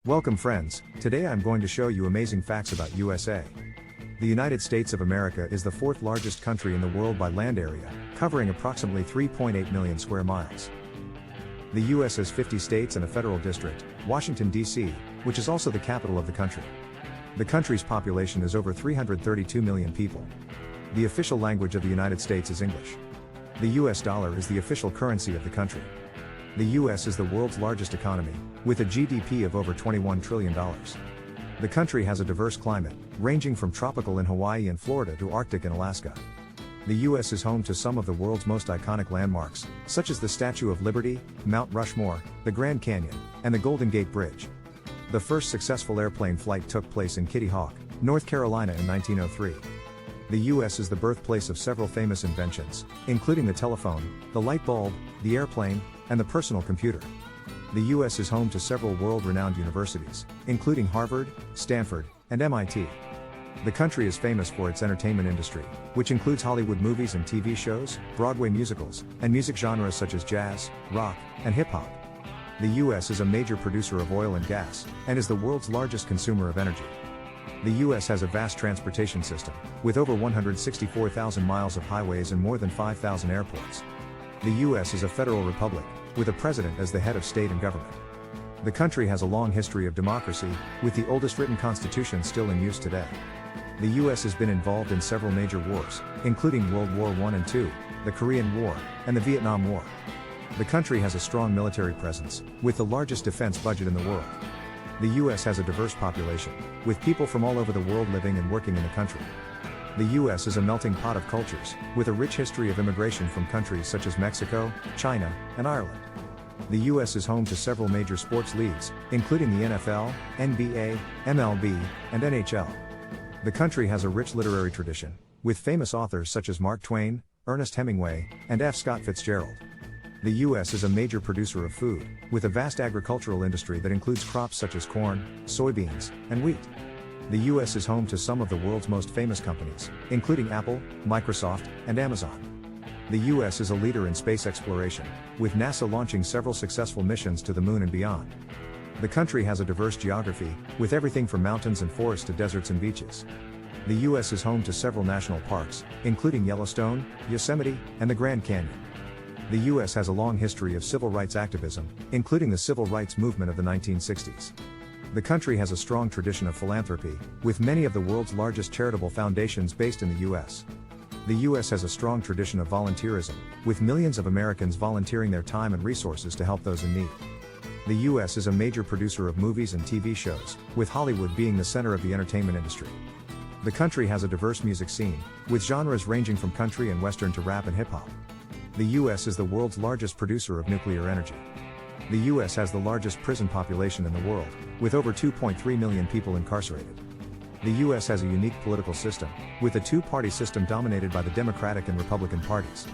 Welcome friends, today I'm going to show you amazing facts about USA. The United States of America is the fourth largest country in the world by land area, covering approximately 3.8 million square miles. The US has 50 states and a federal district, Washington, D.C., which is also the capital of the country. The country's population is over 332 million people. The official language of the United States is English. The US dollar is the official currency of the country. The US is the world's largest economy, with a GDP of over $21 trillion. The country has a diverse climate, ranging from tropical in Hawaii and Florida to Arctic in Alaska. The US is home to some of the world's most iconic landmarks, such as the Statue of Liberty, Mount Rushmore, the Grand Canyon, and the Golden Gate Bridge. The first successful airplane flight took place in Kitty Hawk, North Carolina in 1903. The US is the birthplace of several famous inventions, including the telephone, the light bulb, the airplane, and the personal computer. The US is home to several world-renowned universities, including Harvard, Stanford, and MIT. The country is famous for its entertainment industry, which includes Hollywood movies and TV shows, Broadway musicals, and music genres such as jazz, rock, and hip-hop. The US is a major producer of oil and gas, and is the world's largest consumer of energy. The US has a vast transportation system, with over 164,000 miles of highways and more than 5,000 airports. The US is a federal republic, with a president as the head of state and government. The country has a long history of democracy, with the oldest written constitution still in use today. The US has been involved in several major wars, including World War I and II, the Korean War, and the Vietnam War. The country has a strong military presence, with the largest defense budget in the world. The US has a diverse population, with people from all over the world living and working in the country. The US is a melting pot of cultures, with a rich history of immigration from countries such as Mexico, China, and Ireland. The US is home to several major sports leagues, including the NFL, NBA, MLB, and NHL. The country has a rich literary tradition, with famous authors such as Mark Twain, Ernest Hemingway, and F. Scott Fitzgerald. The US is a major producer of food, with a vast agricultural industry that includes crops such as corn, soybeans, and wheat. The US is home to some of the world's most famous companies, including Apple, Microsoft, and Amazon. The US is a leader in space exploration, with NASA launching several successful missions to the moon and beyond. The country has a diverse geography, with everything from mountains and forests to deserts and beaches. The US is home to several national parks, including Yellowstone, Yosemite, and the Grand Canyon. The US has a long history of civil rights activism, including the civil rights movement of the 1960s. The country has a strong tradition of philanthropy, with many of the world's largest charitable foundations based in the US. The US has a strong tradition of volunteerism, with millions of Americans volunteering their time and resources to help those in need. The US is a major producer of movies and TV shows, with Hollywood being the center of the entertainment industry. The country has a diverse music scene, with genres ranging from country and western to rap and hip-hop. The US is the world's largest producer of nuclear energy. The US has the largest prison population in the world, with over 2.3 million people incarcerated. The US has a unique political system, with a two-party system dominated by the Democratic and Republican parties.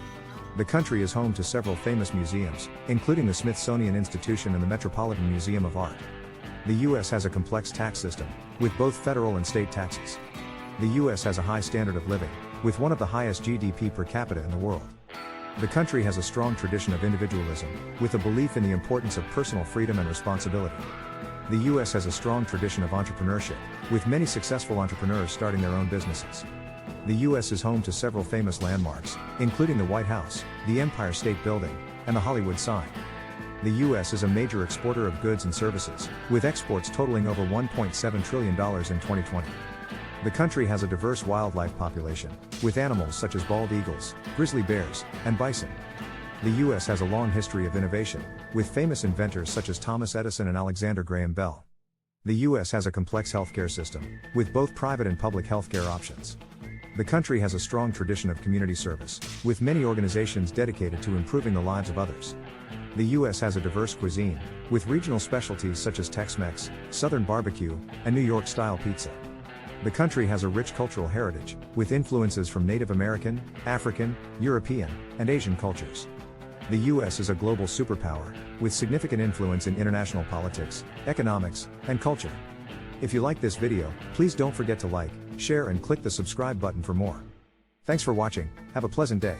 The country is home to several famous museums, including the Smithsonian Institution and the Metropolitan Museum of Art. The US has a complex tax system, with both federal and state taxes. The US has a high standard of living, with one of the highest GDP per capita in the world. The country has a strong tradition of individualism, with a belief in the importance of personal freedom and responsibility. The US has a strong tradition of entrepreneurship, with many successful entrepreneurs starting their own businesses. The US is home to several famous landmarks, including the White House, the Empire State Building, and the Hollywood sign. The US is a major exporter of goods and services, with exports totaling over $1.7 trillion in 2020. The country has a diverse wildlife population, with animals such as bald eagles, grizzly bears, and bison. The US has a long history of innovation, with famous inventors such as Thomas Edison and Alexander Graham Bell. The US has a complex healthcare system, with both private and public healthcare options. The country has a strong tradition of community service, with many organizations dedicated to improving the lives of others. The US has a diverse cuisine, with regional specialties such as Tex-Mex, Southern barbecue, and New York-style pizza. The country has a rich cultural heritage, with influences from Native American, African, European, and Asian cultures. The US is a global superpower, with significant influence in international politics, economics, and culture. If you like this video, please don't forget to like, share and click the subscribe button for more. Thanks for watching, have a pleasant day.